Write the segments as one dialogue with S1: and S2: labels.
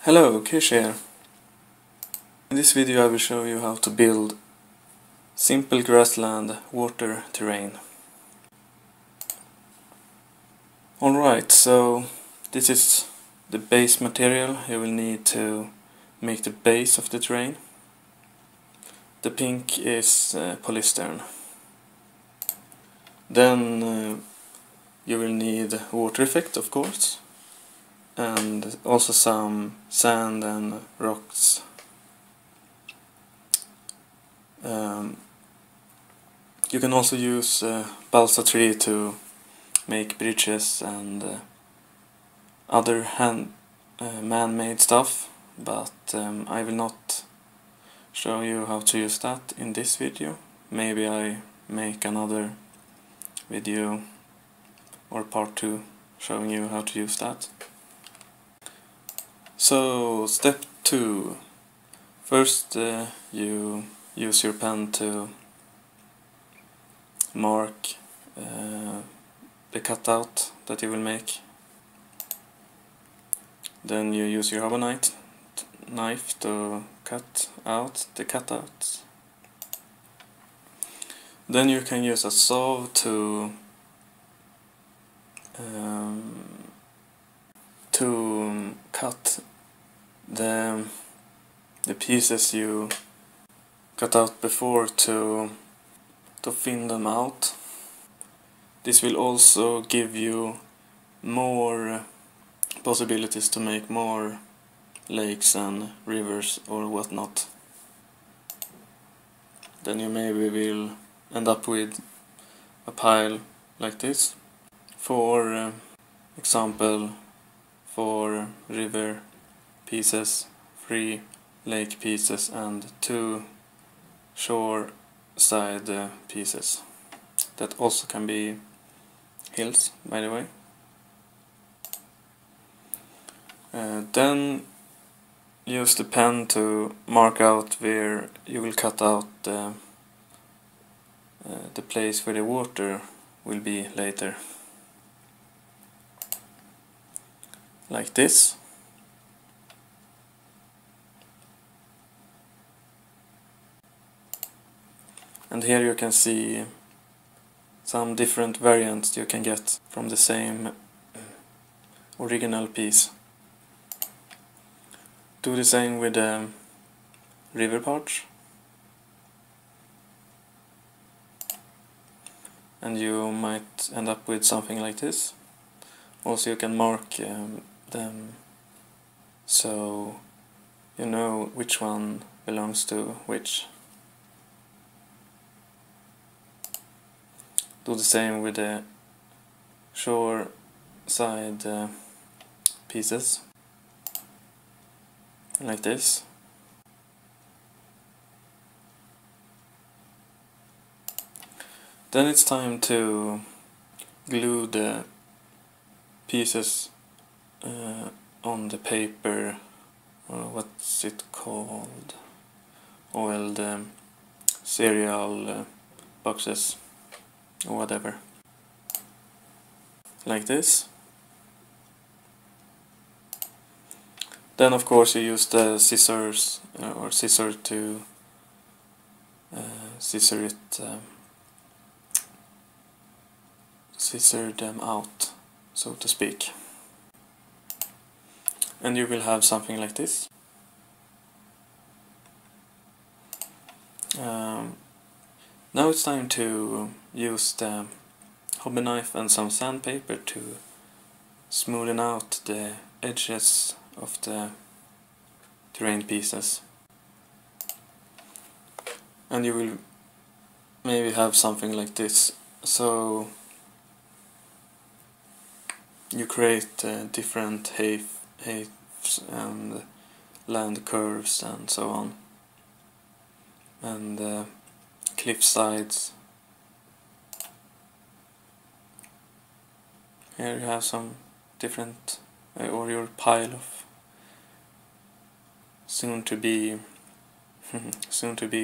S1: Hello, Kish here. In this video I will show you how to build simple grassland water terrain. Alright, so this is the base material you will need to make the base of the terrain. The pink is polystyrene. Then you will need water effect, of course, and also some sand and rocks. You can also use balsa tree to make bridges and other man-made stuff, but I will not show you how to use that in this video. Maybe I make another video or part 2 showing you how to use that. So step 2. First you use your pen to mark the cutout that you will make. Then you use your knife to cut out the cutouts. Then you can use a saw to cut the pieces you cut out before to thin them out. This will also give you more possibilities to make more lakes and rivers or whatnot. Then you maybe will end up with a pile like this. For example, 4 river pieces, 3 lake pieces and 2 shore side pieces. That also can be hills, by the way. Then use the pen to mark out where you will cut out the place where the water will be later. Like this. And here you can see some different variants you can get from the same original piece. Do the same with the river parts. And you might end up with something like this. Also you can mark them so you know which one belongs to which. Do the same with the shore side pieces, like this. Then it's time to glue the pieces on the paper, or what's it called, oiled cereal boxes or whatever, like this. Then of course you use the scissors or scissor to scissor them out, so to speak. And you will have something like this. Now it's time to use the hobby knife and some sandpaper to smoothen out the edges of the terrain pieces. And you will maybe have something like this. So you create different heights and land curves and so on, and cliff sides. Here you have some different or your pile of soon to be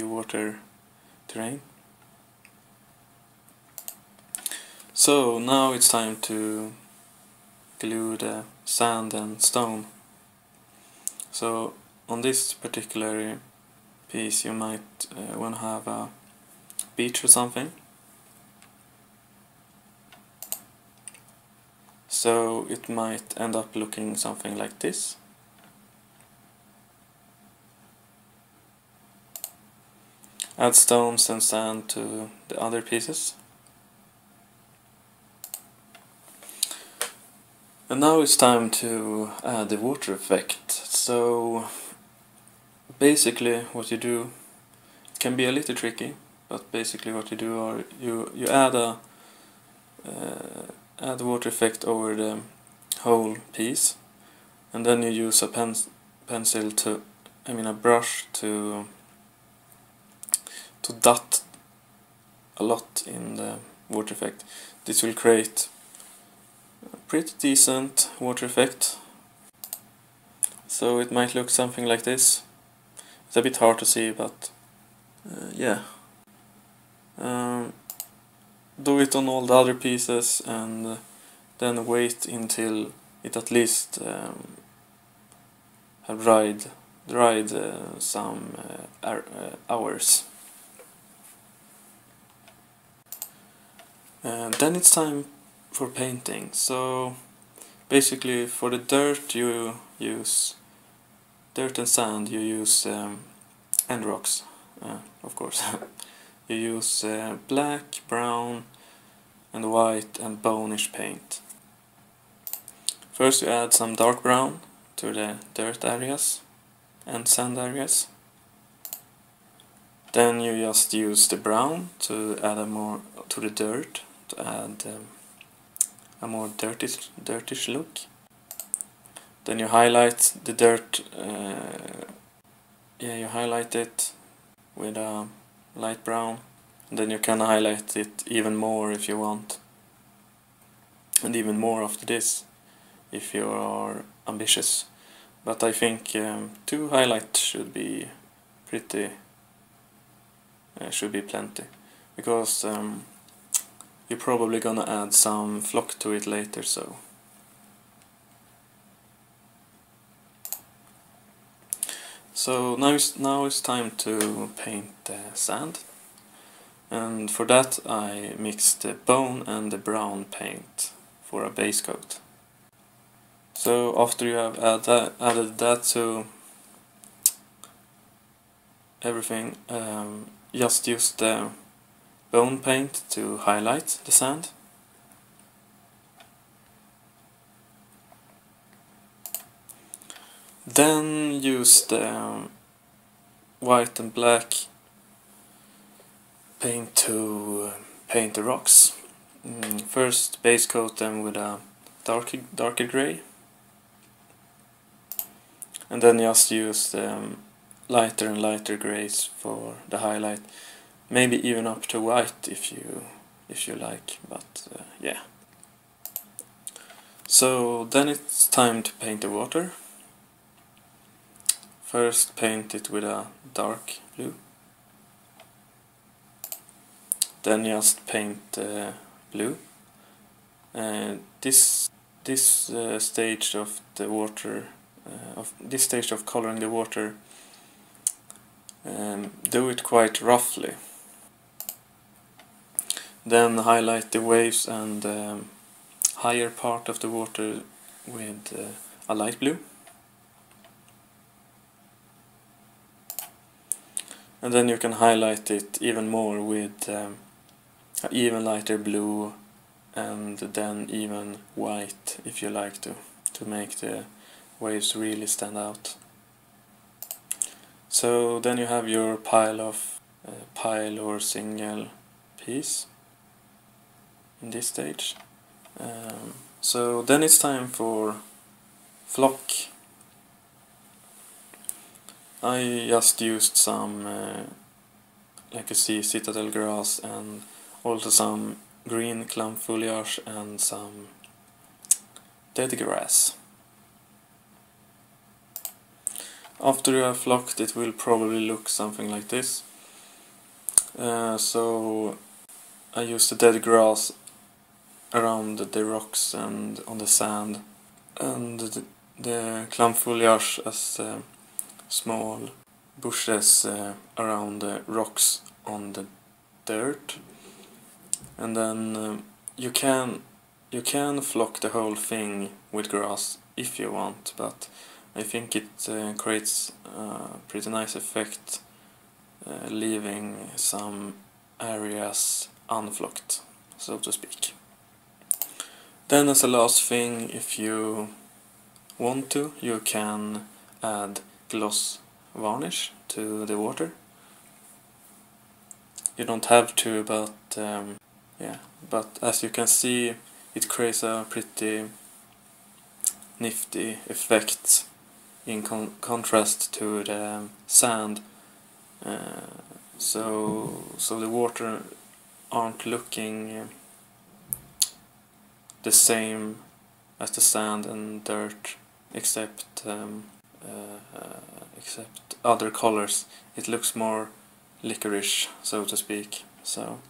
S1: water terrain. So now it's time to glue the sand and stone. So on this particular piece you might want to have a beach or something. So it might end up looking something like this. Add stones and sand to the other pieces. And now it's time to add the water effect. So basically what you do, it can be a little tricky, but basically what you do are you add a water effect over the whole piece, and then you use a pencil to, a brush to dot a lot in the water effect. This will create a pretty decent water effect. So it might look something like this. It's a bit hard to see, but yeah. Do it on all the other pieces, and then wait until it at least have dried some hours. Then it's time for painting. So basically for the dirt you use dirt and sand, you use and rocks, of course. You use black, brown and white and bonish paint. First you add some dark brown to the dirt areas and sand areas. Then you just use the brown to add more to the dirt, to add a more dirtish look. Then you highlight the dirt, you highlight it with a light brown, and then you can highlight it even more if you want, and even more after this if you are ambitious. But I think 2 highlights should be plenty, because you're probably gonna add some flock to it later, so. So now it's time to paint the sand, and for that I mixed the bone and the brown paint for a base coat. So after you have added that to everything, just use the bone paint to highlight the sand. Then use the white and black paint to paint the rocks. First base coat them with a darker grey, and then just use the lighter and lighter greys for the highlight. Maybe even up to white if you like, but yeah. So then it's time to paint the water. First paint it with a dark blue. Then just paint blue. This stage of the water, this stage of coloring the water, do it quite roughly. Then highlight the waves and higher part of the water with a light blue. And then you can highlight it even more with an even lighter blue, and then even white if you like to make the waves really stand out. So then you have your pile or single piece in this stage. So then it's time for flock. I just used some, like you see, citadel grass, and also some green clump foliage and some dead grass. After you have flocked, it will probably look something like this. So I used the dead grass around the rocks and on the sand, and the clump foliage as small bushes around the rocks on the dirt, and then you can flock the whole thing with grass if you want, but I think it creates a pretty nice effect, leaving some areas unflocked, so to speak. Then as a last thing, if you want to, you can add gloss varnish to the water. You don't have to, but yeah, but as you can see, it creates a pretty nifty effect in contrast to the sand, so the water aren't looking the same as the sand and dirt, except other colors. It looks more licorice, so to speak. So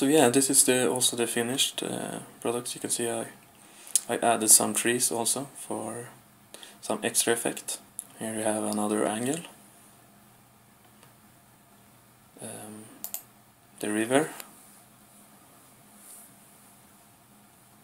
S1: yeah, this is also the finished product. You can see I added some trees also for some extra effect. Here you have another angle. The river,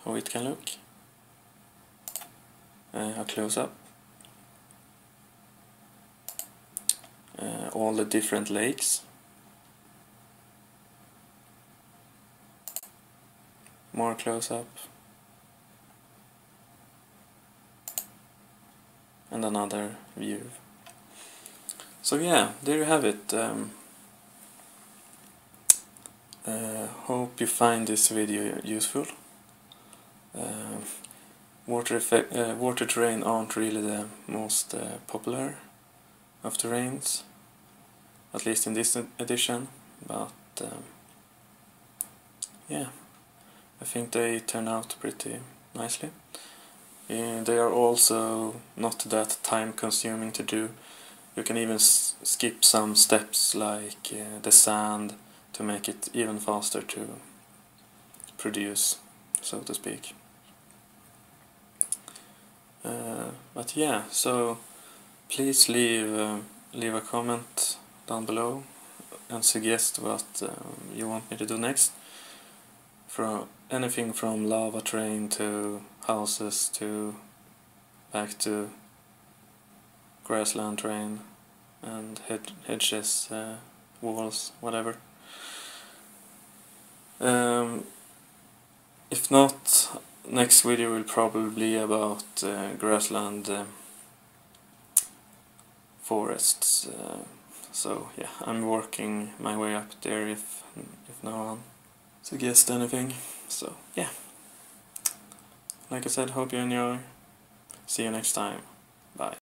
S1: how it can look. A close-up. All the different lakes. More close-up. And another view. So yeah, there you have it. Hope you find this video useful. Water terrain aren't really the most popular of terrains, at least in this edition, but yeah, I think they turn out pretty nicely. They are also not that time consuming to do. You can even skip some steps like the sand to make it even faster to produce, so to speak. But yeah, so please leave a comment down below and suggest what you want me to do next. From anything from lava terrain to houses to back to grassland terrain and hedges, walls, whatever. If not, next video will probably be about grassland forests. So yeah, I'm working my way up there if no one suggests anything. So yeah, like I said, hope you enjoy. See you next time. Bye.